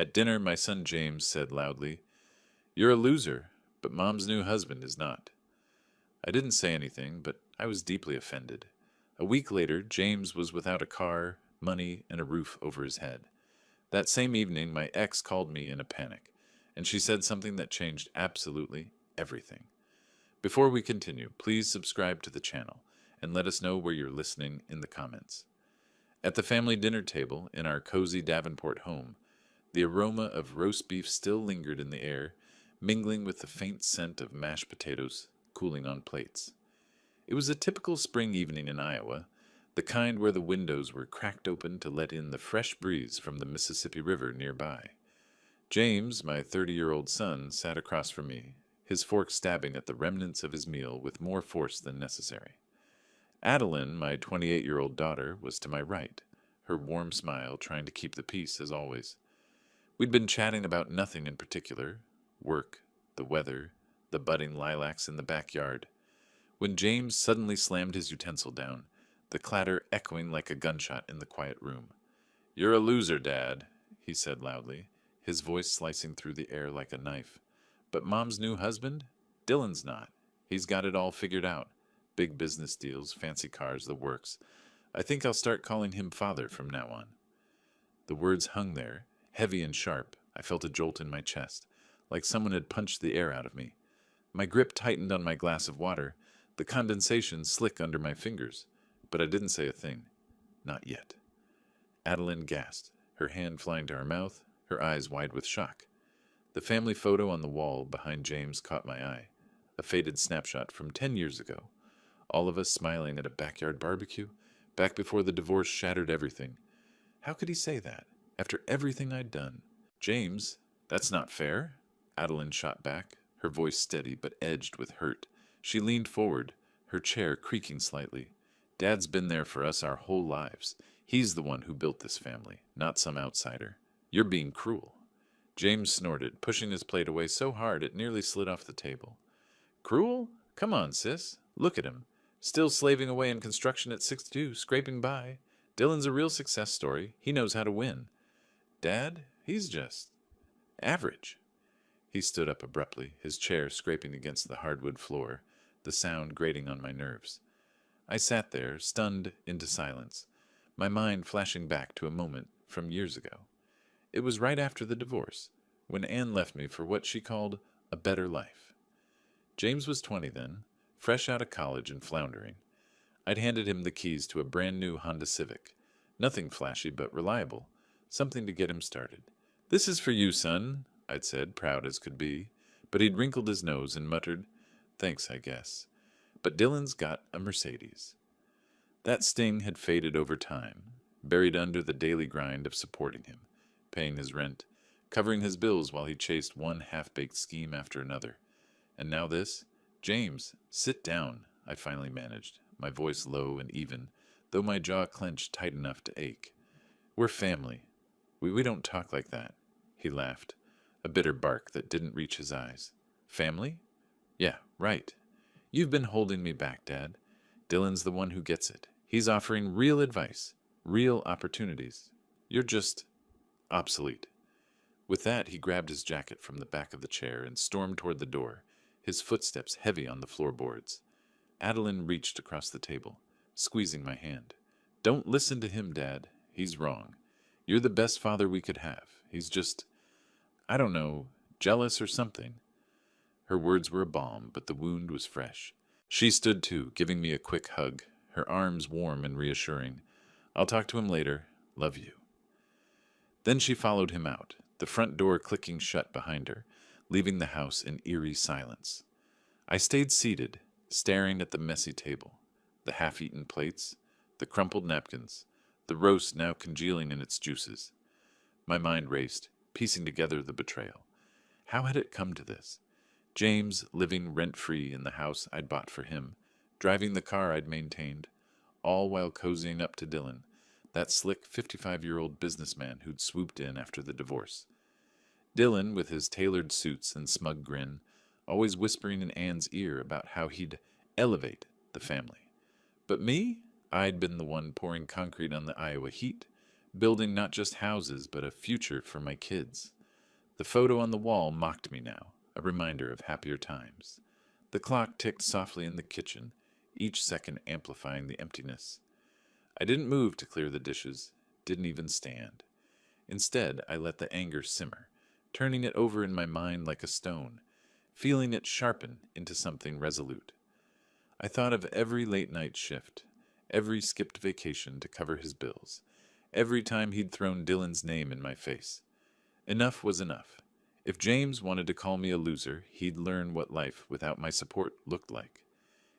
At dinner, my son James said loudly, "You're a loser, but Mom's new husband is not." I didn't say anything, but I was deeply offended. A week later, James was without a car, money, and a roof over his head. That same evening, my ex called me in a panic, and she said something that changed absolutely everything. Before we continue, please subscribe to the channel and let us know where you're listening in the comments. At the family dinner table in our cozy Davenport home, the aroma of roast beef still lingered in the air, mingling with the faint scent of mashed potatoes cooling on plates. It was a typical spring evening in Iowa, the kind where the windows were cracked open to let in the fresh breeze from the Mississippi River nearby. James, my 30-year-old son, sat across from me, his fork stabbing at the remnants of his meal with more force than necessary. Adeline, my 28-year-old daughter, was to my right, her warm smile trying to keep the peace as always. We'd been chatting about nothing in particular: work, the weather, the budding lilacs in the backyard, when James suddenly slammed his utensil down, the clatter echoing like a gunshot in the quiet room. "You're a loser, Dad," he said loudly, his voice slicing through the air like a knife. "But Mom's new husband? Dylan's not. He's got it all figured out. Big business deals, fancy cars, the works. I think I'll start calling him Father from now on." The words hung there, heavy and sharp. I felt a jolt in my chest, like someone had punched the air out of me. My grip tightened on my glass of water, the condensation slick under my fingers, but I didn't say a thing. Not yet. Adeline gasped, her hand flying to her mouth, her eyes wide with shock. The family photo on the wall behind James caught my eye, a faded snapshot from 10 years ago. All of us smiling at a backyard barbecue, back before the divorce shattered everything. How could he say that, after everything I'd done? "James, that's not fair," Adeline shot back, her voice steady but edged with hurt. She leaned forward, her chair creaking slightly. "Dad's been there for us our whole lives. He's the one who built this family, not some outsider. You're being cruel." James snorted, pushing his plate away so hard it nearly slid off the table. "Cruel? Come on, sis. Look at him. Still slaving away in construction at 62, scraping by. Dylan's a real success story. He knows how to win. Dad, he's just average." He stood up abruptly, his chair scraping against the hardwood floor, the sound grating on my nerves. I sat there, stunned into silence, my mind flashing back to a moment from years ago. It was right after the divorce, when Anne left me for what she called a better life. James was 20 then, fresh out of college and floundering. I'd handed him the keys to a brand new Honda Civic. Nothing flashy but reliable, something to get him started. "This is for you, son," I'd said, proud as could be, but he'd wrinkled his nose and muttered, "Thanks, I guess. But Dylan's got a Mercedes." That sting had faded over time, buried under the daily grind of supporting him, paying his rent, covering his bills while he chased one half-baked scheme after another. And now this? "James, sit down," I finally managed, my voice low and even, though my jaw clenched tight enough to ache. "We're family. We don't talk like that." He laughed, a bitter bark that didn't reach his eyes. "Family? Yeah, right. You've been holding me back, Dad. Dylan's the one who gets it. He's offering real advice, real opportunities. You're just obsolete." With that, he grabbed his jacket from the back of the chair and stormed toward the door, his footsteps heavy on the floorboards. Adeline reached across the table, squeezing my hand. "Don't listen to him, Dad. He's wrong. You're the best father we could have. He's just, I don't know, jealous or something." Her words were a balm, but the wound was fresh. She stood too, giving me a quick hug, her arms warm and reassuring. "I'll talk to him later. Love you." Then she followed him out, the front door clicking shut behind her, leaving the house in eerie silence. I stayed seated, staring at the messy table, the half-eaten plates, the crumpled napkins, the roast now congealing in its juices. My mind raced, piecing together the betrayal. How had it come to this? James living rent-free in the house I'd bought for him, driving the car I'd maintained, all while cozying up to Dylan, that slick 55-year-old businessman who'd swooped in after the divorce. Dylan, with his tailored suits and smug grin, always whispering in Anne's ear about how he'd elevate the family. But me? I'd been the one pouring concrete on the Iowa heat, building not just houses, but a future for my kids. The photo on the wall mocked me now, a reminder of happier times. The clock ticked softly in the kitchen, each second amplifying the emptiness. I didn't move to clear the dishes, didn't even stand. Instead, I let the anger simmer, turning it over in my mind like a stone, feeling it sharpen into something resolute. I thought of every late-night shift, every skipped vacation to cover his bills, every time he'd thrown Dylan's name in my face. Enough was enough. If James wanted to call me a loser, he'd learn what life without my support looked like.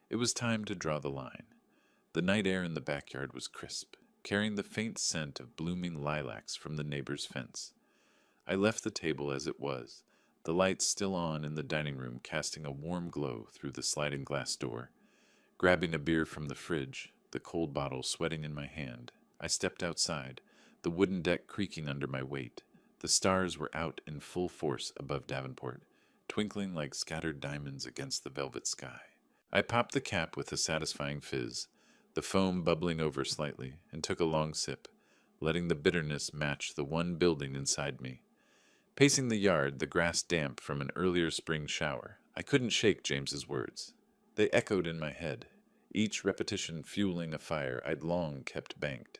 It was time to draw the line. The night air in the backyard was crisp, carrying the faint scent of blooming lilacs from the neighbor's fence. I left the table as it was, the lights still on in the dining room casting a warm glow through the sliding glass door. Grabbing a beer from the fridge, the cold bottle sweating in my hand, I stepped outside, the wooden deck creaking under my weight. The stars were out in full force above Davenport, twinkling like scattered diamonds against the velvet sky. I popped the cap with a satisfying fizz, the foam bubbling over slightly, and took a long sip, letting the bitterness match the one building inside me. Pacing the yard, the grass damp from an earlier spring shower, I couldn't shake James's words. They echoed in my head, each repetition fueling a fire I'd long kept banked.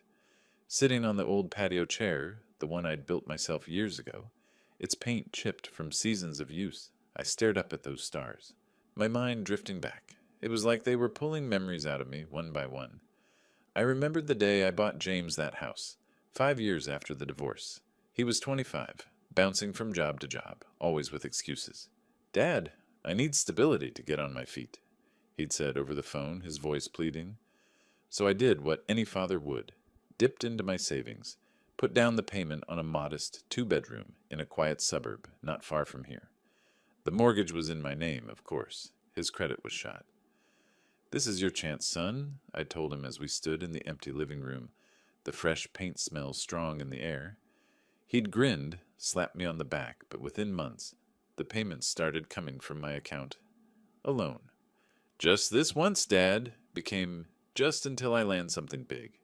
Sitting on the old patio chair, the one I'd built myself years ago, its paint chipped from seasons of use, I stared up at those stars, my mind drifting back. It was like they were pulling memories out of me one by one. I remembered the day I bought James that house, 5 years after the divorce. He was 25, bouncing from job to job, always with excuses. "Dad, I need stability to get on my feet," he'd said over the phone, his voice pleading. So I did what any father would, dipped into my savings, put down the payment on a modest 2-bedroom in a quiet suburb not far from here. The mortgage was in my name, of course. His credit was shot. "This is your chance, son," I told him as we stood in the empty living room, the fresh paint smell strong in the air. He'd grinned, slapped me on the back, but within months, the payments started coming from my account. Alone. "Just this once, Dad," became "just until I land something big."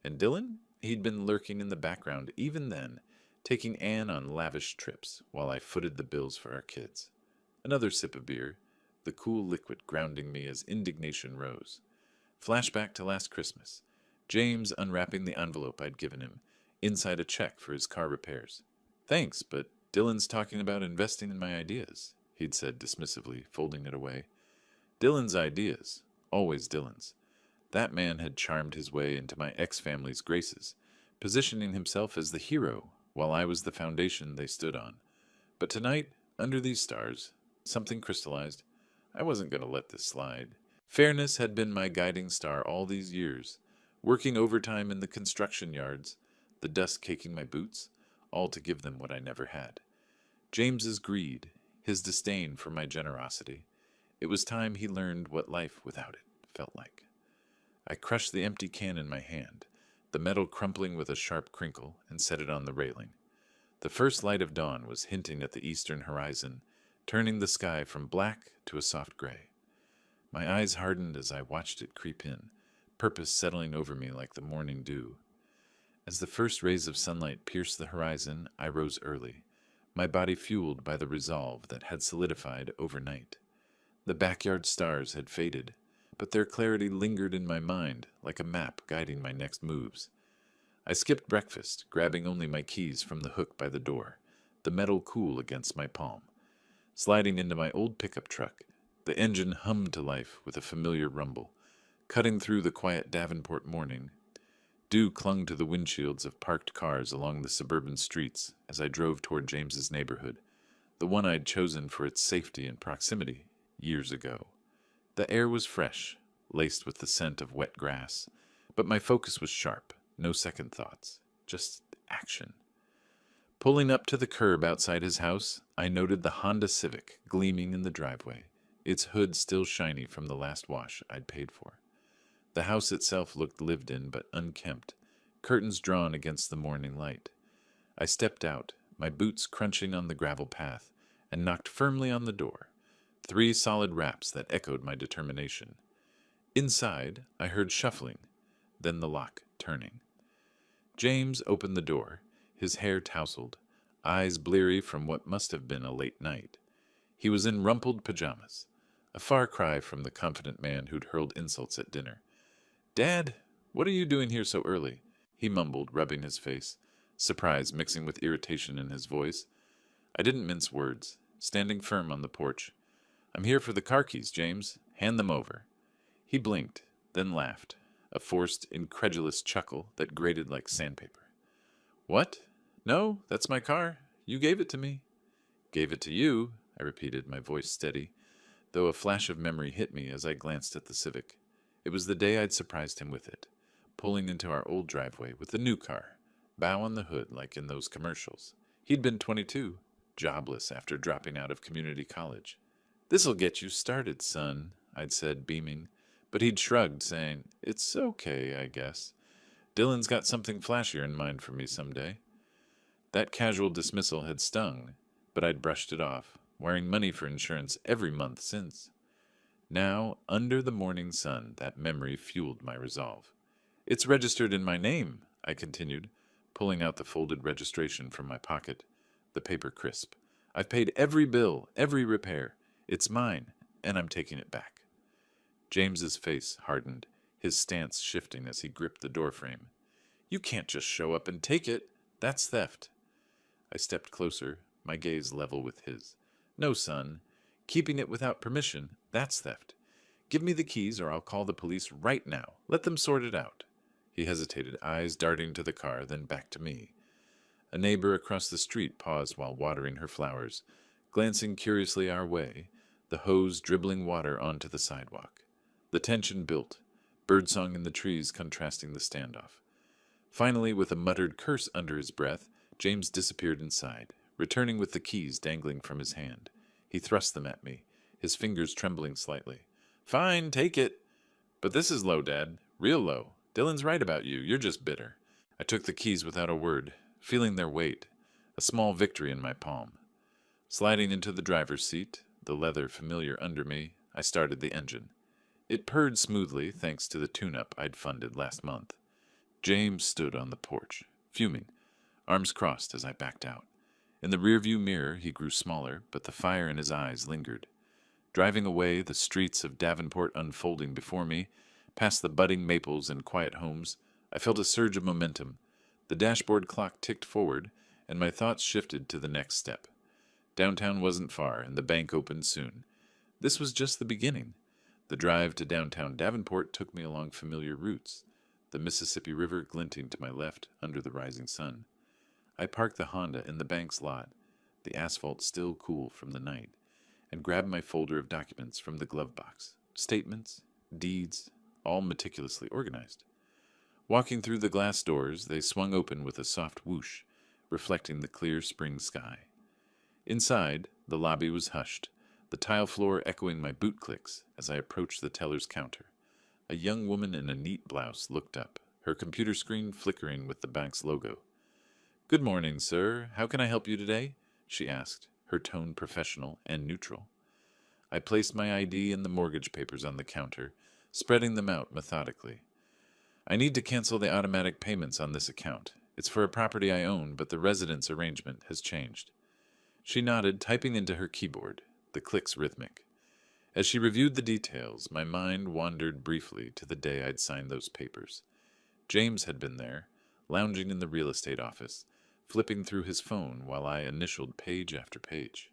And Dylan? He'd been lurking in the background even then, taking Anne on lavish trips while I footed the bills for our kids. Another sip of beer, the cool liquid grounding me as indignation rose. Flashback to last Christmas. James unwrapping the envelope I'd given him, inside a check for his car repairs. "Thanks, but Dylan's talking about investing in my ideas," he'd said dismissively, folding it away. Dylan's ideas. Always Dylan's. That man had charmed his way into my ex-family's graces, positioning himself as the hero while I was the foundation they stood on. But tonight, under these stars, something crystallized. I wasn't going to let this slide. Fairness had been my guiding star all these years, working overtime in the construction yards, the dust caking my boots, all to give them what I never had. James's greed, his disdain for my generosity. It was time he learned what life without it felt like. I crushed the empty can in my hand, the metal crumpling with a sharp crinkle, and set it on the railing. The first light of dawn was hinting at the eastern horizon, turning the sky from black to a soft gray. My eyes hardened as I watched it creep in, purpose settling over me like the morning dew. As the first rays of sunlight pierced the horizon, I rose early, my body fueled by the resolve that had solidified overnight. The backyard stars had faded, but their clarity lingered in my mind like a map guiding my next moves. I skipped breakfast, grabbing only my keys from the hook by the door, the metal cool against my palm. Sliding into my old pickup truck, the engine hummed to life with a familiar rumble. Cutting through the quiet Davenport morning, dew clung to the windshields of parked cars along the suburban streets as I drove toward James's neighborhood, the one I'd chosen for its safety and proximity years ago. The air was fresh, laced with the scent of wet grass, but my focus was sharp, no second thoughts, just action. Pulling up to the curb outside his house, I noted the Honda Civic gleaming in the driveway, its hood still shiny from the last wash I'd paid for. The house itself looked lived in but unkempt, curtains drawn against the morning light. I stepped out, my boots crunching on the gravel path, and knocked firmly on the door. 3 solid raps that echoed my determination. Inside, I heard shuffling, then the lock turning. James opened the door, his hair tousled, eyes bleary from what must have been a late night. He was in rumpled pajamas, a far cry from the confident man who'd hurled insults at dinner. "Dad, what are you doing here so early?" he mumbled, rubbing his face, surprise mixing with irritation in his voice. I didn't mince words, standing firm on the porch. "I'm here for the car keys, James. Hand them over." He blinked, then laughed, a forced, incredulous chuckle that grated like sandpaper. "What? No, that's my car. You gave it to me." "Gave it to you," I repeated, my voice steady, though a flash of memory hit me as I glanced at the Civic. It was the day I'd surprised him with it, pulling into our old driveway with the new car, bow on the hood like in those commercials. He'd been 22, jobless after dropping out of community college. "This'll get you started, son," I'd said, beaming, but he'd shrugged, saying, "It's okay, I guess. Dylan's got something flashier in mind for me someday." That casual dismissal had stung, but I'd brushed it off, wearing money for insurance every month since. Now, under the morning sun, that memory fueled my resolve. "It's registered in my name," I continued, pulling out the folded registration from my pocket, the paper crisp. "I've paid every bill, every repair. It's mine, and I'm taking it back." James's face hardened, his stance shifting as he gripped the doorframe. "You can't just show up and take it. That's theft." I stepped closer, my gaze level with his. "No, son. Keeping it without permission, that's theft. Give me the keys or I'll call the police right now. Let them sort it out." He hesitated, eyes darting to the car, then back to me. A neighbor across the street paused while watering her flowers, glancing curiously our way, the hose dribbling water onto the sidewalk. The tension built, birdsong in the trees contrasting the standoff. Finally, with a muttered curse under his breath, James disappeared inside, returning with the keys dangling from his hand. He thrust them at me, his fingers trembling slightly. "Fine, take it. But this is low, Dad. Real low. Dylan's right about you. You're just bitter." I took the keys without a word, feeling their weight, a small victory in my palm. Sliding into the driver's seat, the leather familiar under me, I started the engine. It purred smoothly thanks to the tune-up I'd funded last month. James stood on the porch, fuming, arms crossed as I backed out. In the rearview mirror he grew smaller, but the fire in his eyes lingered. Driving away, the streets of Davenport unfolding before me, past the budding maples and quiet homes, I felt a surge of momentum. The dashboard clock ticked forward, and my thoughts shifted to the next step. Downtown wasn't far, and the bank opened soon. This was just the beginning. The drive to downtown Davenport took me along familiar routes, the Mississippi River glinting to my left under the rising sun. I parked the Honda in the bank's lot, the asphalt still cool from the night, and grabbed my folder of documents from the glove box. Statements, deeds, all meticulously organized. Walking through the glass doors, they swung open with a soft whoosh, reflecting the clear spring sky. Inside, the lobby was hushed, the tile floor echoing my boot clicks as I approached the teller's counter. A young woman in a neat blouse looked up, her computer screen flickering with the bank's logo. "Good morning, sir. How can I help you today?" she asked, her tone professional and neutral. I placed my ID and the mortgage papers on the counter, spreading them out methodically. "I need to cancel the automatic payments on this account. It's for a property I own, but the residence arrangement has changed." She nodded, typing into her keyboard, the clicks rhythmic. As she reviewed the details, my mind wandered briefly to the day I'd signed those papers. James had been there, lounging in the real estate office, flipping through his phone while I initialed page after page.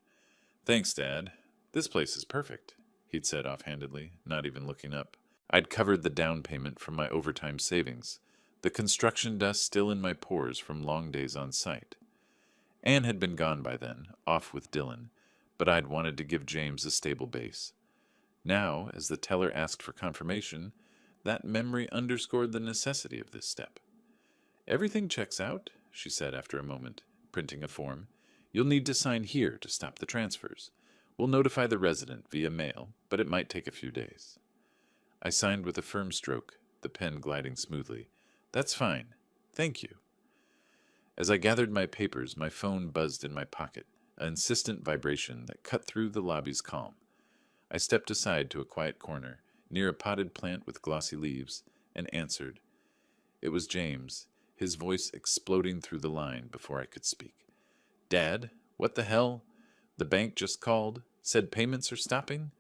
"Thanks, Dad. This place is perfect," he'd said offhandedly, not even looking up. I'd covered the down payment from my overtime savings, the construction dust still in my pores from long days on site. Anne had been gone by then, off with Dylan, but I'd wanted to give James a stable base. Now, as the teller asked for confirmation, that memory underscored the necessity of this step. "Everything checks out," she said after a moment, printing a form. "You'll need to sign here to stop the transfers. We'll notify the resident via mail, but it might take a few days." I signed with a firm stroke, the pen gliding smoothly. "That's fine. Thank you." As I gathered my papers, my phone buzzed in my pocket, an insistent vibration that cut through the lobby's calm. I stepped aside to a quiet corner, near a potted plant with glossy leaves, and answered. It was James, his voice exploding through the line before I could speak. Dad, what the hell? The bank just called, said payments are stopping?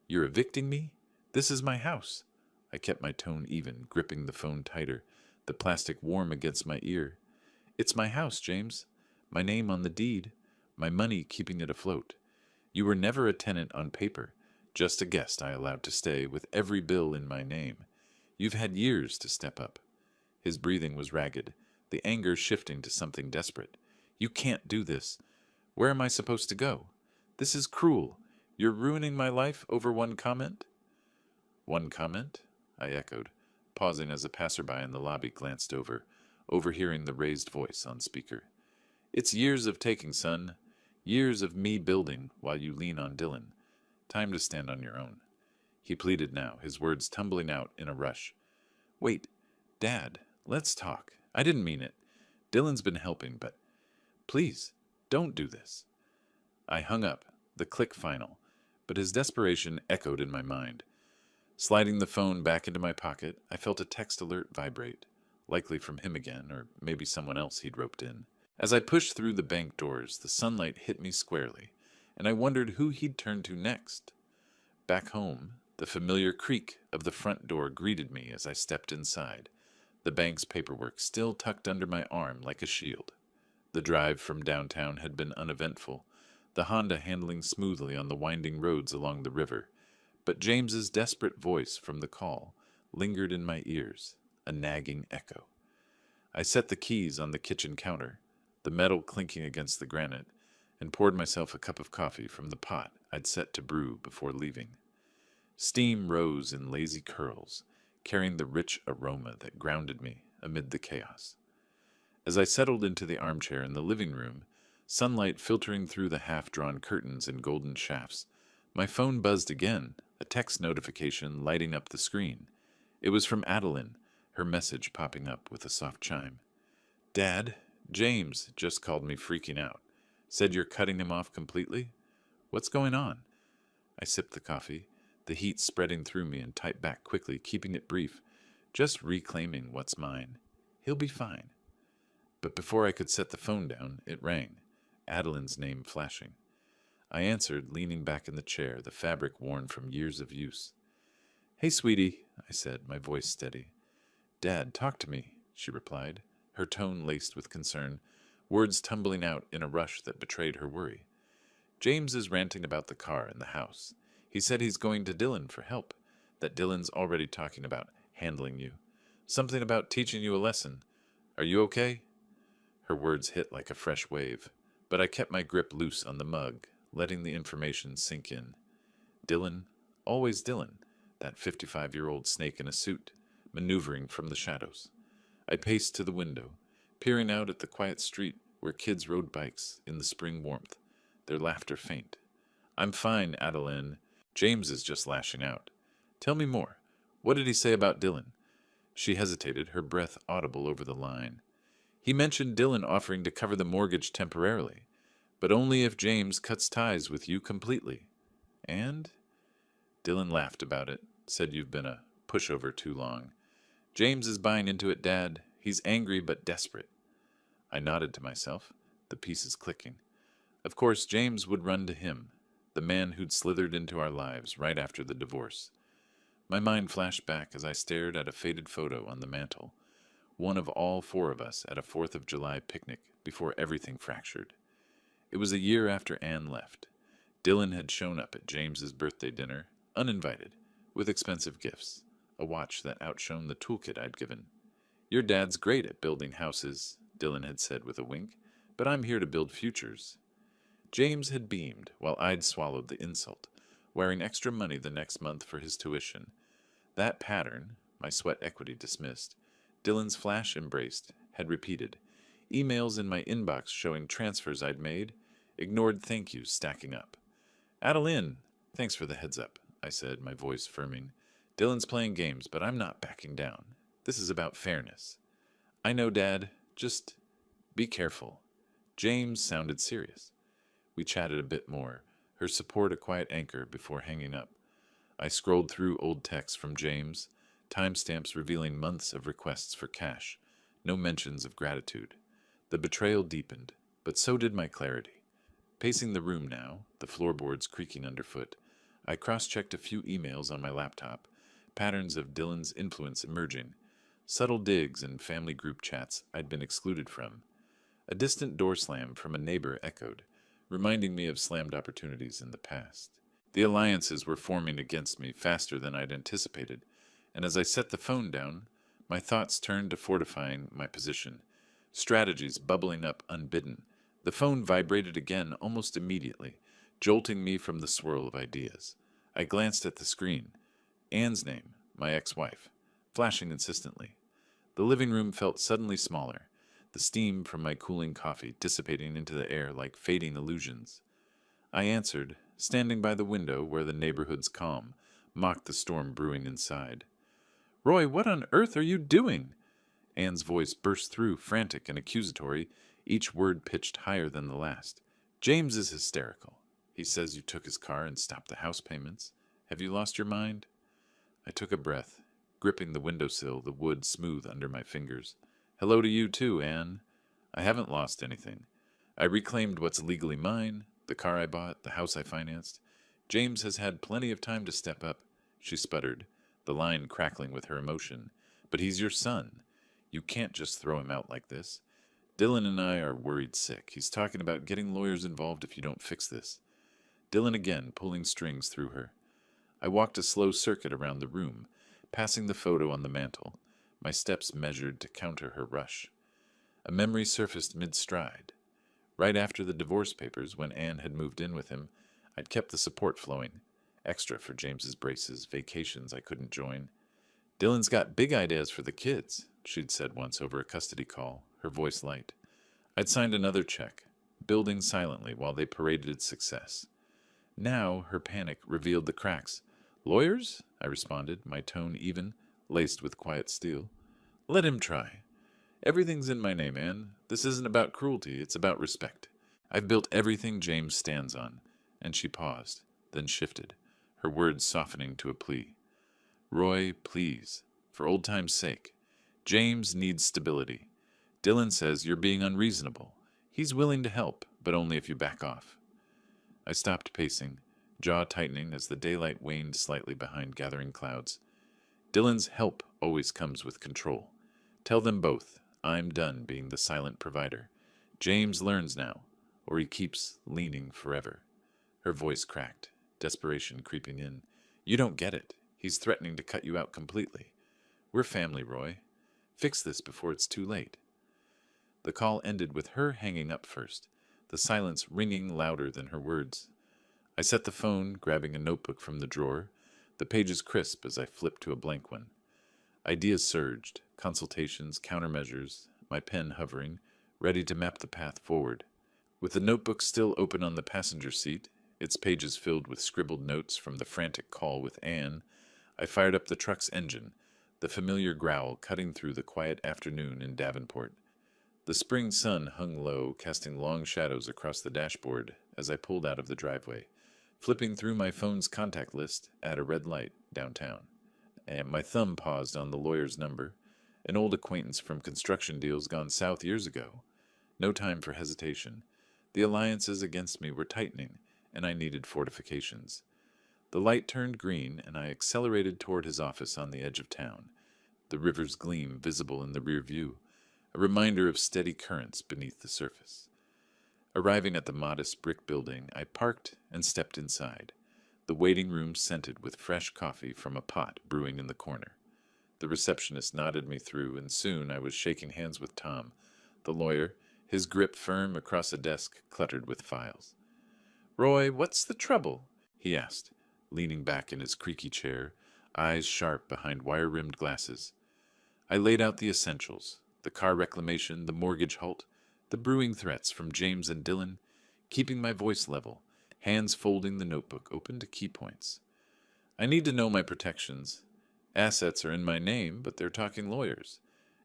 You're evicting me? This is my house. I kept my tone even, gripping the phone tighter, the plastic warm against my ear. It's my house, James. My name on the deed. My money keeping it afloat. You were never a tenant on paper, just a guest I allowed to stay with every bill in my name. You've had years to step up. His breathing was ragged, the anger shifting to something desperate. You can't do this. Where am I supposed to go? This is cruel. You're ruining my life over one comment? One comment? I echoed, pausing as a passerby in the lobby glanced over, overhearing the raised voice on speaker. It's years of taking, son. Years of me building while you lean on Dylan. Time to stand on your own. He pleaded now, his words tumbling out in a rush. Wait, Dad, let's talk. I didn't mean it. Dylan's been helping, but please, don't do this. I hung up, the click final, but his desperation echoed in my mind. Sliding the phone back into my pocket, I felt a text alert vibrate, likely from him again, or maybe someone else he'd roped in. As I pushed through the bank doors, the sunlight hit me squarely, and I wondered who he'd turn to next. Back home, the familiar creak of the front door greeted me as I stepped inside, the bank's paperwork still tucked under my arm like a shield. The drive from downtown had been uneventful, the Honda handling smoothly on the winding roads along the river, but James's desperate voice from the call lingered in my ears, a nagging echo. I set the keys on the kitchen counter, the metal clinking against the granite, and poured myself a cup of coffee from the pot I'd set to brew before leaving. Steam rose in lazy curls, carrying the rich aroma that grounded me amid the chaos. As I settled into the armchair in the living room, sunlight filtering through the half-drawn curtains in golden shafts, my phone buzzed again, a text notification lighting up the screen. It was from Adeline, her message popping up with a soft chime. Dad, James just called me freaking out. Said you're cutting him off completely? What's going on? I sipped the coffee, the heat spreading through me, and typed back quickly, keeping it brief, just reclaiming what's mine. He'll be fine. But before I could set the phone down, it rang, Adeline's name flashing. I answered, leaning back in the chair, the fabric worn from years of use. Hey, sweetie, I said, my voice steady. Dad, talk to me, she replied, her tone laced with concern, words tumbling out in a rush that betrayed her worry. James is ranting about the car and the house. He said he's going to Dylan for help, that Dylan's already talking about handling you. Something about teaching you a lesson. Are you okay? Her words hit like a fresh wave, but I kept my grip loose on the mug, letting the information sink in. Dylan, always Dylan, that 55-year-old snake in a suit, maneuvering from the shadows. I paced to the window, peering out at the quiet street where kids rode bikes in the spring warmth, their laughter faint. I'm fine, Adeline. James is just lashing out. Tell me more. What did he say about Dylan? She hesitated, her breath audible over the line. He mentioned Dylan offering to cover the mortgage temporarily, but only if James cuts ties with you completely. And? Dylan laughed about it, said you've been a pushover too long. James is buying into it, Dad. He's angry but desperate. I nodded to myself, the pieces clicking. Of course, James would run to him, the man who'd slithered into our lives right after the divorce. My mind flashed back as I stared at a faded photo on the mantel, one of all four of us at a 4th of July picnic before everything fractured. It was a year after Anne left. Dylan had shown up at James's birthday dinner, uninvited, with expensive gifts, a watch that outshone the toolkit I'd given. Your dad's great at building houses, Dylan had said with a wink, but I'm here to build futures. James had beamed while I'd swallowed the insult, wearing extra money the next month for his tuition. That pattern, my sweat equity dismissed, Dylan's flash embraced, had repeated. Emails in my inbox showing transfers I'd made, ignored thank yous stacking up. Adeline, thanks for the heads up, I said, my voice firming. Dylan's playing games, but I'm not backing down. This is about fairness. I know, Dad. Just be careful. James sounded serious. We chatted a bit more, her support a quiet anchor before hanging up. I scrolled through old texts from James, timestamps revealing months of requests for cash, No mentions of gratitude. The betrayal deepened, but so did my clarity. Pacing the room now, the floorboards creaking underfoot, I cross-checked a few emails on my laptop, patterns of Dylan's influence emerging, subtle digs in family group chats I'd been excluded from. A distant door slam from a neighbor echoed, reminding me of slammed opportunities in the past. The alliances were forming against me faster than I'd anticipated, and as I set the phone down, my thoughts turned to fortifying my position, strategies bubbling up unbidden. The phone vibrated again almost immediately, jolting me from the swirl of ideas. I glanced at the screen. Anne's name, my ex-wife, flashing insistently. The living room felt suddenly smaller, the steam from my cooling coffee dissipating into the air like fading illusions. I answered, standing by the window where the neighborhood's calm mocked the storm brewing inside. "Roy, what on earth are you doing?" Anne's voice burst through, frantic and accusatory, each word pitched higher than the last. "James is hysterical. He says you took his car and stopped the house payments. Have you lost your mind?" I took a breath, gripping the windowsill, the wood smooth under my fingers. "Hello to you too, Anne. I haven't lost anything. I reclaimed what's legally mine, the car I bought, the house I financed. James has had plenty of time to step up," she sputtered, the line crackling with her emotion. "But he's your son. You can't just throw him out like this. Dylan and I are worried sick. He's talking about getting lawyers involved if you don't fix this." Dylan again, pulling strings through her. I walked a slow circuit around the room, passing the photo on the mantel, my steps measured to counter her rush. A memory surfaced mid-stride. Right after the divorce papers, when Anne had moved in with him, I'd kept the support flowing, extra for James's braces, vacations I couldn't join. "Dylan's got big ideas for the kids," she'd said once over a custody call, her voice light. I'd signed another check, building silently while they paraded success. Now her panic revealed the cracks. "Lawyers?" I responded, my tone even, laced with quiet steel. "Let him try. Everything's in my name, Anne. This isn't about cruelty, it's about respect. I've built everything James stands on." And she paused, then shifted, her words softening to a plea. "Roy, please, for old time's sake. James needs stability. Dylan says you're being unreasonable. He's willing to help, but only if you back off." I stopped pacing, jaw tightening as the daylight waned slightly behind gathering clouds. "Dylan's help always comes with control. Tell them both I'm done being the silent provider. James learns now, or he keeps leaning forever." Her voice cracked, desperation creeping in. "You don't get it. He's threatening to cut you out completely. We're family, Roy. Fix this before it's too late." The call ended with her hanging up first, the silence ringing louder than her words. I set the phone, grabbing a notebook from the drawer, the pages crisp as I flipped to a blank one. Ideas surged, consultations, countermeasures, my pen hovering, ready to map the path forward. With the notebook still open on the passenger seat, its pages filled with scribbled notes from the frantic call with Anne, I fired up the truck's engine, the familiar growl cutting through the quiet afternoon in Davenport. The spring sun hung low, casting long shadows across the dashboard as I pulled out of the driveway, flipping through my phone's contact list at a red light downtown. And my thumb paused on the lawyer's number, an old acquaintance from construction deals gone south years ago. No time for hesitation. The alliances against me were tightening, and I needed fortifications. The light turned green, and I accelerated toward his office on the edge of town, the river's gleam visible in the rear view, a reminder of steady currents beneath the surface. Arriving at the modest brick building, I parked and stepped inside, the waiting room scented with fresh coffee from a pot brewing in the corner. The receptionist nodded me through, and soon I was shaking hands with Tom, the lawyer, his grip firm across a desk cluttered with files. "Roy, what's the trouble?" he asked, leaning back in his creaky chair, eyes sharp behind wire-rimmed glasses. I laid out the essentials, the car reclamation, the mortgage halt, the brewing threats from James and Dylan, keeping my voice level, hands folding the notebook open to key points. "I need to know my protections. Assets are in my name, but they're talking lawyers.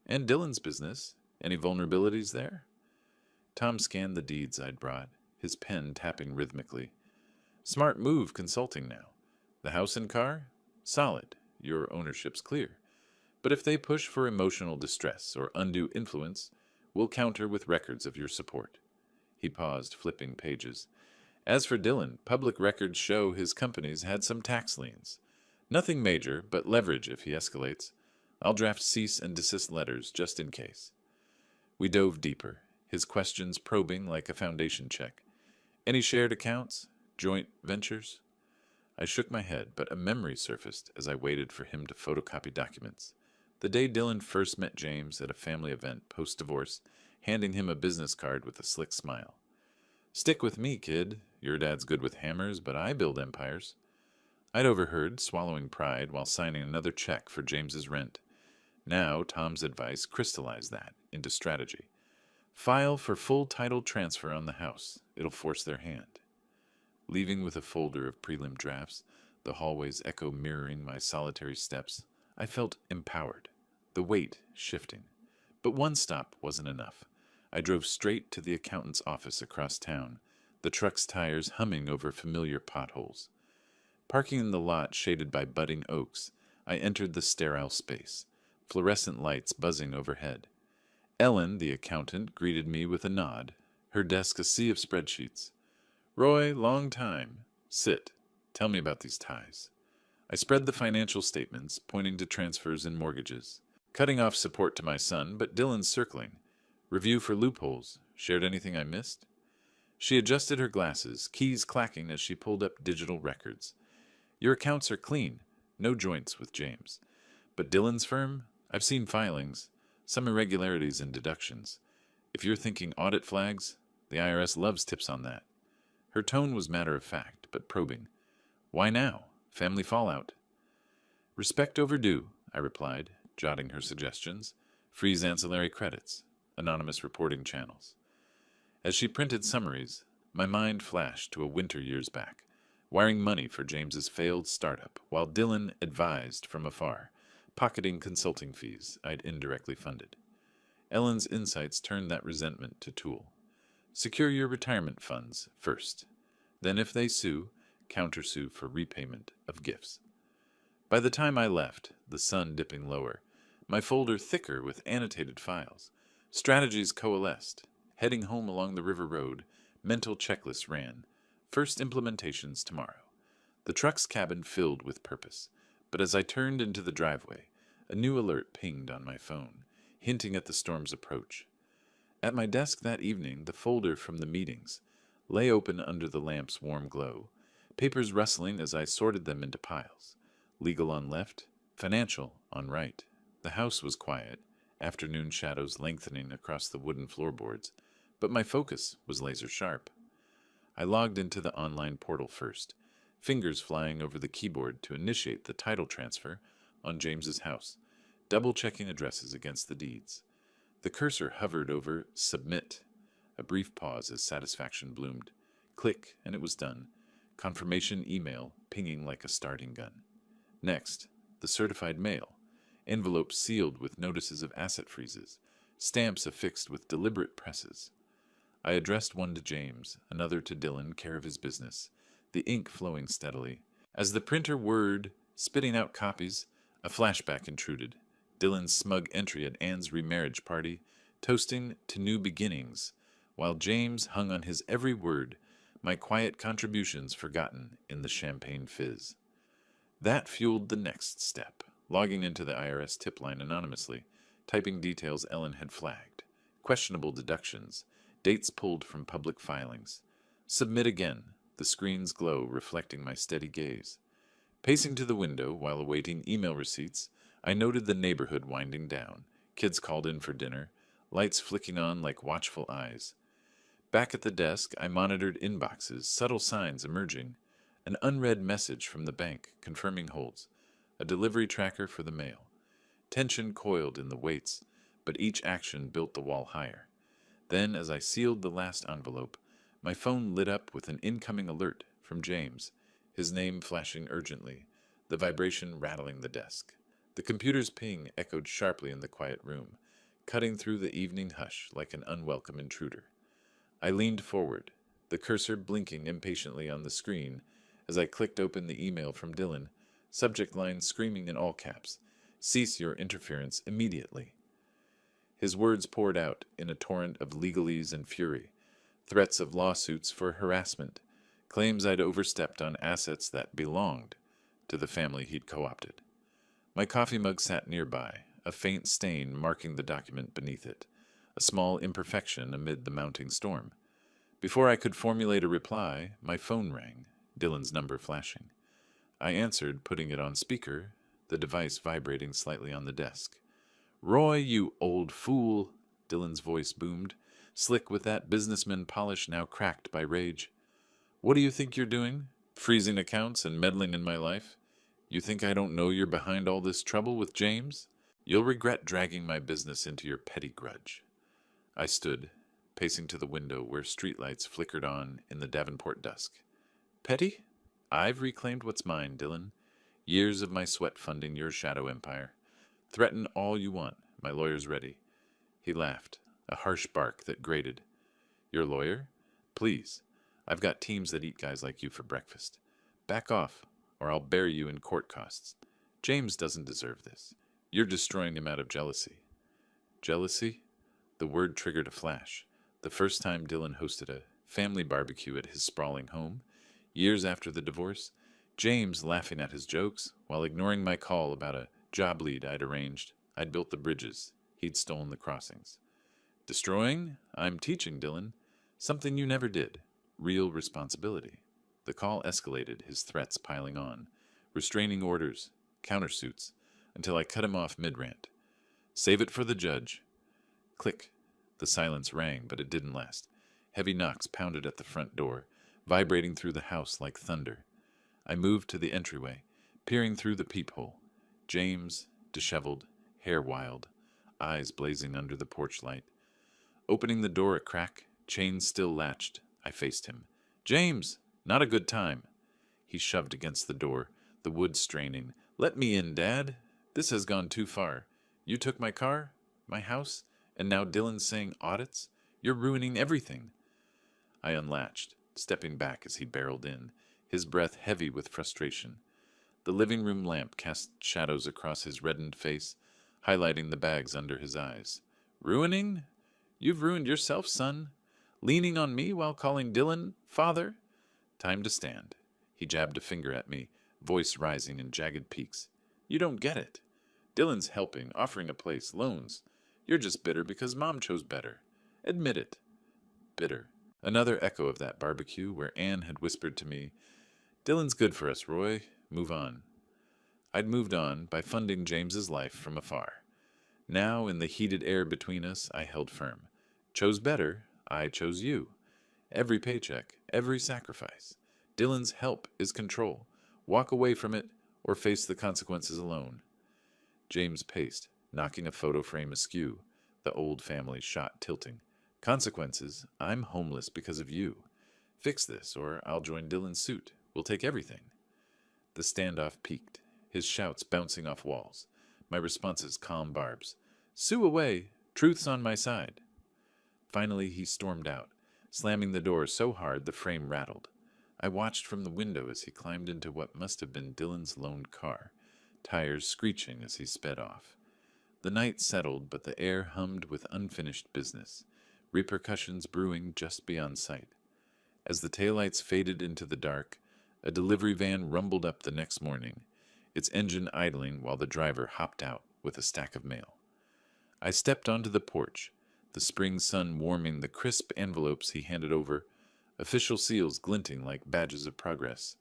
And Dylan's business. Any vulnerabilities there?" Tom scanned the deeds I'd brought, his pen tapping rhythmically. "Smart move consulting now. The house and car? Solid. Your ownership's clear. But if they push for emotional distress or undue influence, we'll counter with records of your support. He paused, flipping pages. As for Dylan, public records show his companies had some tax liens. Nothing major, but leverage if he escalates. I'll draft cease and desist letters just in case. We dove deeper, his questions probing like a foundation check. Any shared accounts? Joint ventures? I shook my head, but a memory surfaced as I waited for him to photocopy documents. The day Dylan first met James at a family event post-divorce, handing him a business card with a slick smile. Stick with me, kid. Your dad's good with hammers, but I build empires. I'd overheard, swallowing pride while signing another check for James's rent. Now Tom's advice crystallized that into strategy. File for full title transfer on the house. It'll force their hand. Leaving with a folder of prelim drafts, the hallway's echo mirroring my solitary steps, I felt empowered, the weight shifting. But one stop wasn't enough. I drove straight to the accountant's office across town, the truck's tires humming over familiar potholes. Parking in the lot shaded by budding oaks, I entered the sterile space, fluorescent lights buzzing overhead. Ellen, the accountant, greeted me with a nod, her desk a sea of spreadsheets. Roy, long time. Sit. Tell me about these ties. I spread the financial statements, pointing to transfers and mortgages. Cutting off support to my son, but Dylan's circling. Review for loopholes. Shared anything I missed? She adjusted her glasses, keys clacking as she pulled up digital records. Your accounts are clean. No joints with James. But Dylan's firm? I've seen filings. Some irregularities and deductions. If you're thinking audit flags, the IRS loves tips on that. Her tone was matter-of-fact, but probing. Why now? Family fallout. Respect overdue, I replied, jotting her suggestions. Freeze ancillary credits. Anonymous reporting channels. As she printed summaries, my mind flashed to a winter years back, wiring money for James's failed startup, while Dylan advised from afar, pocketing consulting fees I'd indirectly funded. Ellen's insights turned that resentment to tool. Secure your retirement funds first. Then if they sue, countersue for repayment of gifts. By the time I left, the sun dipping lower, my folder thicker with annotated files, strategies coalesced. Heading home along the river road, mental checklists ran. First implementations tomorrow. The truck's cabin filled with purpose. But as I turned into the driveway, a new alert pinged on my phone, hinting at the storm's approach. At my desk that evening, the folder from the meetings lay open under the lamp's warm glow, papers rustling as I sorted them into piles. Legal on left, financial on right. The house was quiet, afternoon shadows lengthening across the wooden floorboards, but my focus was laser sharp. I logged into the online portal first, fingers flying over the keyboard to initiate the title transfer on James's house, double-checking addresses against the deeds. The cursor hovered over Submit. A brief pause as satisfaction bloomed. Click, and it was done. Confirmation email pinging like a starting gun. Next, the certified mail. Envelopes sealed with notices of asset freezes. Stamps affixed with deliberate presses. I addressed one to James, another to Dylan, care of his business, the ink flowing steadily. As the printer whirred, spitting out copies, a flashback intruded. Dylan's smug entry at Anne's remarriage party, toasting to new beginnings, while James hung on his every word, my quiet contributions forgotten in the champagne fizz. That fueled the next step, logging into the IRS tip line anonymously, typing details Ellen had flagged, questionable deductions, dates pulled from public filings. Submit again, the screen's glow reflecting my steady gaze. Pacing to the window while awaiting email receipts, I noted the neighborhood winding down, kids called in for dinner, lights flicking on like watchful eyes. Back at the desk, I monitored inboxes, subtle signs emerging. An unread message from the bank confirming holds, a delivery tracker for the mail. Tension coiled in the weights, but each action built the wall higher. Then, as I sealed the last envelope, my phone lit up with an incoming alert from James, his name flashing urgently, the vibration rattling the desk. The computer's ping echoed sharply in the quiet room, cutting through the evening hush like an unwelcome intruder. I leaned forward, the cursor blinking impatiently on the screen as I clicked open the email from Dylan, subject line screaming in all caps, Cease your interference immediately. His words poured out in a torrent of legalese and fury, threats of lawsuits for harassment, claims I'd overstepped on assets that belonged to the family he'd co-opted. My coffee mug sat nearby, a faint stain marking the document beneath it, a small imperfection amid the mounting storm. Before I could formulate a reply, my phone rang, Dylan's number flashing. I answered, putting it on speaker, the device vibrating slightly on the desk. "Roy, you old fool," Dylan's voice boomed, slick with that businessman polish now cracked by rage. "What do you think you're doing? Freezing accounts and meddling in my life? You think I don't know you're behind all this trouble with James? You'll regret dragging my business into your petty grudge." I stood, pacing to the window where streetlights flickered on in the Davenport dusk. "Petty? I've reclaimed what's mine, Dylan. Years of my sweat funding your shadow empire. Threaten all you want. My lawyer's ready." He laughed, a harsh bark that grated. "Your lawyer? Please. I've got teams that eat guys like you for breakfast. Back off, or I'll bury you in court costs. James doesn't deserve this. You're destroying him out of jealousy." Jealousy? The word triggered a flash. The first time Dylan hosted a family barbecue at his sprawling home, years after the divorce, James laughing at his jokes while ignoring my call about a job lead I'd arranged. I'd built the bridges. He'd stolen the crossings. Destroying? I'm teaching, Dylan. Something you never did. Real responsibility. The call escalated, his threats piling on. Restraining orders, countersuits, until I cut him off mid-rant. "Save it for the judge." Click. The silence rang, but it didn't last. Heavy knocks pounded at the front door, vibrating through the house like thunder. I moved to the entryway, peering through the peephole. James, disheveled, hair wild, eyes blazing under the porch light. Opening the door a crack, chains still latched, I faced him. "James! Not a good time." He shoved against the door, the wood straining. "Let me in, Dad. This has gone too far. You took my car, my house, and now Dylan's saying audits? You're ruining everything." I unlatched, stepping back as he barreled in, his breath heavy with frustration. The living room lamp cast shadows across his reddened face, highlighting the bags under his eyes. "Ruining? You've ruined yourself, son. Leaning on me while calling Dylan father? Time to stand." He jabbed a finger at me, voice rising in jagged peaks. "You don't get it. Dylan's helping, offering a place, loans. You're just bitter because Mom chose better. Admit it." Bitter. Another echo of that barbecue where Anne had whispered to me, "Dylan's good for us, Roy. Move on." I'd moved on by funding James's life from afar. Now, in the heated air between us, I held firm. Chose better, I chose you. Every paycheck, every sacrifice. Dylan's help is control. Walk away from it or face the consequences alone. James paced, knocking a photo frame askew, the old family shot tilting. "Consequences? I'm homeless because of you. Fix this or I'll join Dylan's suit. We'll take everything." The standoff peaked, his shouts bouncing off walls. My responses calm barbs. "Sue away. Truth's on my side." Finally he stormed out, slamming the door so hard the frame rattled. I watched from the window as he climbed into what must have been Dylan's loaned car, tires screeching as he sped off. The night settled, but the air hummed with unfinished business, repercussions brewing just beyond sight. As the taillights faded into the dark, a delivery van rumbled up the next morning, its engine idling while the driver hopped out with a stack of mail. I stepped onto the porch, the spring sun warming the crisp envelopes he handed over, official seals glinting like badges of progress.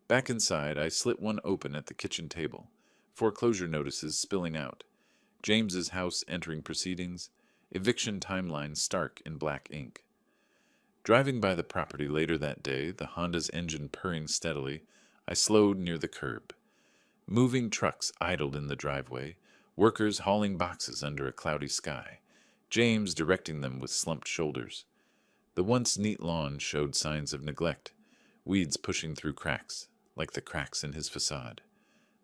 Back inside, I slit one open at the kitchen table, foreclosure notices spilling out, James's house entering proceedings, eviction timeline stark in black ink. Driving by the property later that day, the Honda's engine purring steadily, I slowed near the curb. Moving trucks idled in the driveway, workers hauling boxes under a cloudy sky, James directing them with slumped shoulders. The once neat lawn showed signs of neglect, weeds pushing through cracks, like the cracks in his facade.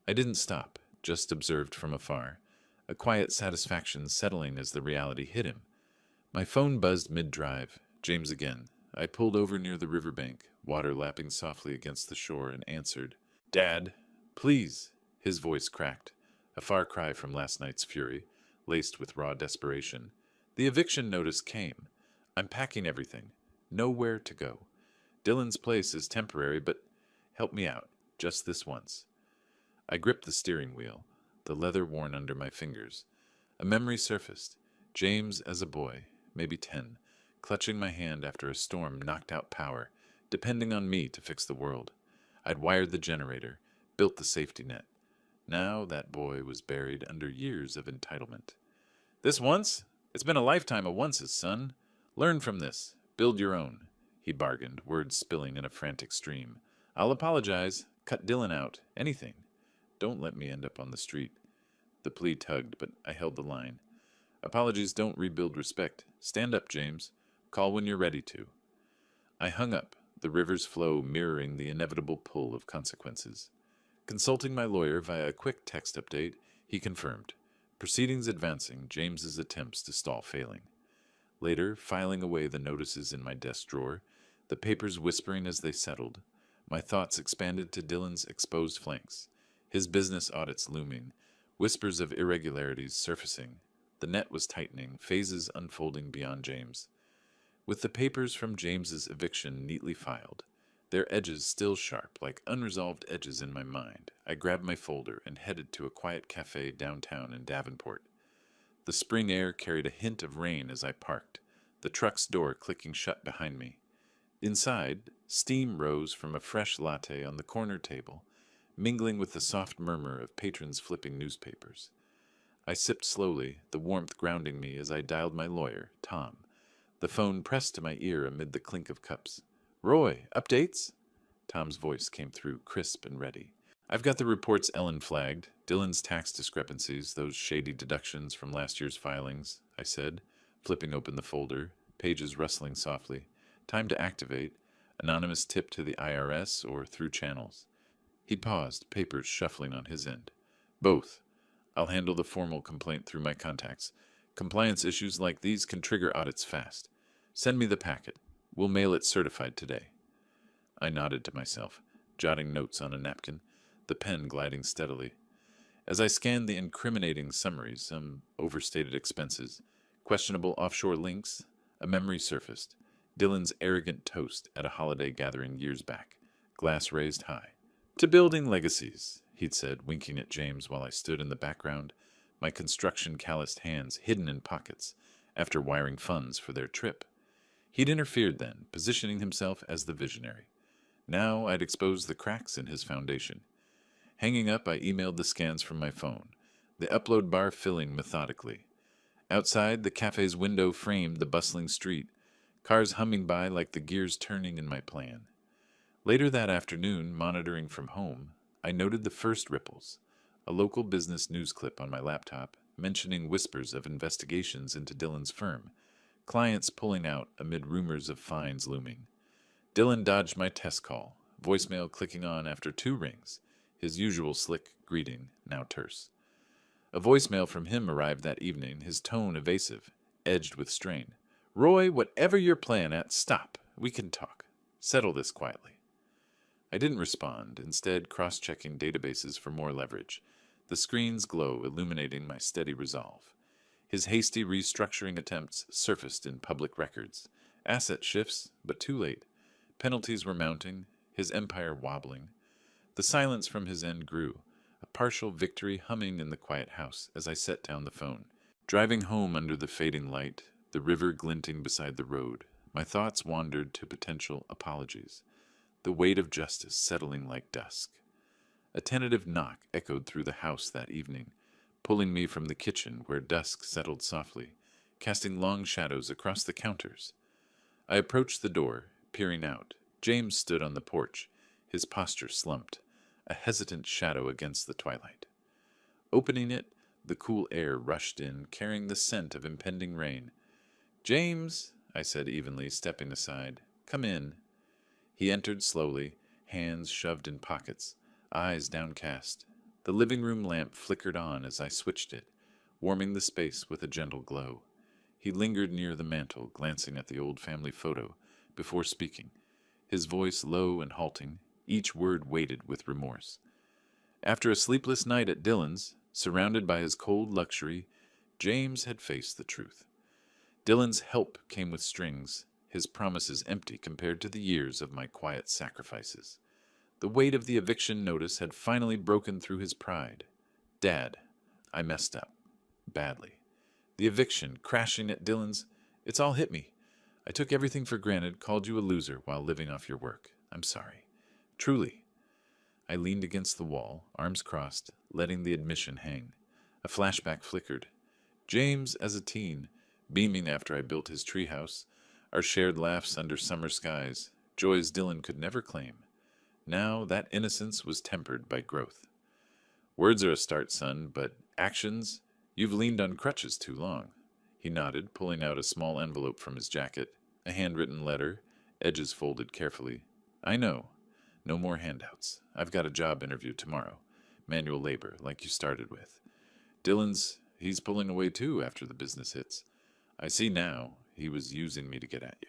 I didn't stop, just observed from afar, a quiet satisfaction settling as the reality hit him. My phone buzzed mid-drive. James again. I pulled over near the riverbank, water lapping softly against the shore, and answered. "Dad, please." His voice cracked, a far cry from last night's fury, laced with raw desperation. The eviction notice came. I'm packing everything. Nowhere to go. Dylan's place is temporary, but help me out, just this once. I gripped the steering wheel, the leather worn under my fingers. A memory surfaced. James as a boy, maybe 10, clutching my hand after a storm knocked out power, depending on me to fix the world. I'd wired the generator, built the safety net. Now that boy was buried under years of entitlement. This once? It's been a lifetime of onces, son. Learn from this. Build your own, he bargained, words spilling in a frantic stream. I'll apologize. Cut Dylan out. Anything. Don't let me end up on the street. The plea tugged, but I held the line. Apologies don't rebuild respect. Stand up, James. Call when you're ready to. I hung up, the river's flow mirroring the inevitable pull of consequences. Consulting my lawyer via a quick text update, he confirmed. Proceedings advancing, James's attempts to stall failing. Later, filing away the notices in my desk drawer, the papers whispering as they settled, my thoughts expanded to Dylan's exposed flanks, his business audits looming, whispers of irregularities surfacing. The net was tightening, phases unfolding beyond James. With the papers from James's eviction neatly filed, their edges still sharp like unresolved edges in my mind, I grabbed my folder and headed to a quiet cafe downtown in Davenport. The spring air carried a hint of rain as I parked, the truck's door clicking shut behind me. Inside, steam rose from a fresh latte on the corner table, mingling with the soft murmur of patrons flipping newspapers. I sipped slowly, the warmth grounding me as I dialed my lawyer, Tom. The phone pressed to my ear amid the clink of cups. Roy, updates? Tom's voice came through, crisp and ready. I've got the reports Ellen flagged, Dylan's tax discrepancies, those shady deductions from last year's filings, I said, flipping open the folder, pages rustling softly. Time to activate. Anonymous tip to the IRS or through channels. He paused, papers shuffling on his end. Both. I'll handle the formal complaint through my contacts. Compliance issues like these can trigger audits fast. Send me the packet. We'll mail it certified today. I nodded to myself, jotting notes on a napkin, the pen gliding steadily. As I scanned the incriminating summaries, some overstated expenses, questionable offshore links, a memory surfaced. Dylan's arrogant toast at a holiday gathering years back, glass raised high. To building legacies, he'd said, winking at James while I stood in the background, my construction-calloused hands hidden in pockets, after wiring funds for their trip. He'd interfered then, positioning himself as the visionary. Now I'd exposed the cracks in his foundation. Hanging up, I emailed the scans from my phone, the upload bar filling methodically. Outside, the cafe's window framed the bustling street, cars humming by like the gears turning in my plan. Later that afternoon, monitoring from home, I noted the first ripples, a local business news clip on my laptop mentioning whispers of investigations into Dylan's firm, clients pulling out amid rumors of fines looming. Dylan dodged my test call, voicemail clicking on after 2 rings, his usual slick greeting, now terse. A voicemail from him arrived that evening, his tone evasive, edged with strain. Roy, whatever your plan at, stop. We can talk. Settle this quietly. I didn't respond, instead cross-checking databases for more leverage, the screen's glow illuminating my steady resolve. His hasty restructuring attempts surfaced in public records. Asset shifts, but too late. Penalties were mounting, his empire wobbling. The silence from his end grew, a partial victory humming in the quiet house as I set down the phone. Driving home under the fading light, the river glinting beside the road, my thoughts wandered to potential apologies, the weight of justice settling like dusk. A tentative knock echoed through the house that evening, pulling me from the kitchen where dusk settled softly, casting long shadows across the counters. I approached the door, peering out. James stood on the porch, his posture slumped, a hesitant shadow against the twilight. Opening it, the cool air rushed in, carrying the scent of impending rain. James, I said evenly, stepping aside, come in. He entered slowly, hands shoved in pockets, eyes downcast. The living room lamp flickered on as I switched it, warming the space with a gentle glow. He lingered near the mantel, glancing at the old family photo, before speaking, his voice low and halting, each word weighted with remorse. After a sleepless night at Dylan's, Surrounded by his cold luxury, James had faced the truth. Dylan's help came with strings, his promises empty compared to the years of my quiet sacrifices. The weight of the eviction notice had finally broken through his pride. Dad, I messed up. Badly. The eviction, crashing at Dylan's, it's all hit me. I took everything for granted, called you a loser while living off your work. I'm sorry. Truly. I leaned against the wall, arms crossed, letting the admission hang. A flashback flickered. James as a teen, beaming after I built his treehouse, our shared laughs under summer skies, joys Dylan could never claim. Now that innocence was tempered by growth. Words are a start, son, but actions? You've leaned on crutches too long. He nodded, pulling out a small envelope from his jacket, a handwritten letter, edges folded carefully. I know. No more handouts. I've got a job interview tomorrow. Manual labor, like you started with. He's pulling away too after the business hits. I see now he was using me to get at you.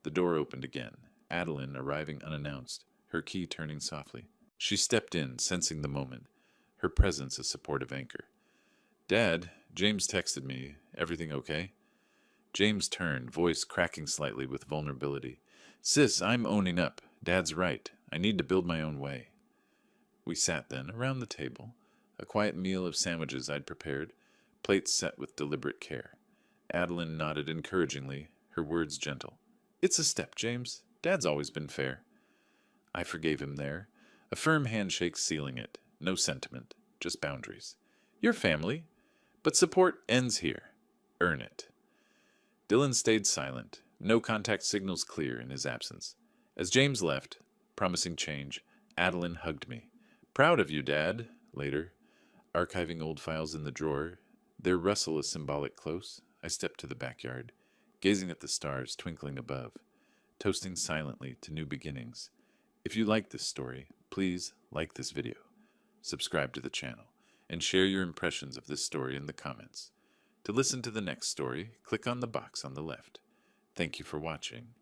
The door opened again, Adeline arriving unannounced, her key turning softly. She stepped in, sensing the moment, her presence a supportive anchor. Dad, James texted me. Everything okay? James turned, voice cracking slightly with vulnerability. Sis, I'm owning up. Dad's right. I need to build my own way. We sat then, around the table, a quiet meal of sandwiches I'd prepared, plates set with deliberate care. Adeline nodded encouragingly, her words gentle. It's a step, James. Dad's always been fair. I forgave him there, a firm handshake sealing it. No sentiment, just boundaries. Your family, but support ends here. Earn it. Dylan stayed silent, no contact signals clear in his absence. As James left, promising change, Adeline hugged me. Proud of you, Dad. Later, archiving old files in the drawer, their rustle a symbolic close, I stepped to the backyard, gazing at the stars twinkling above, toasting silently to new beginnings. If you like this story, please like this video, subscribe to the channel, and share your impressions of this story in the comments. To listen to the next story, click on the box on the left. Thank you for watching.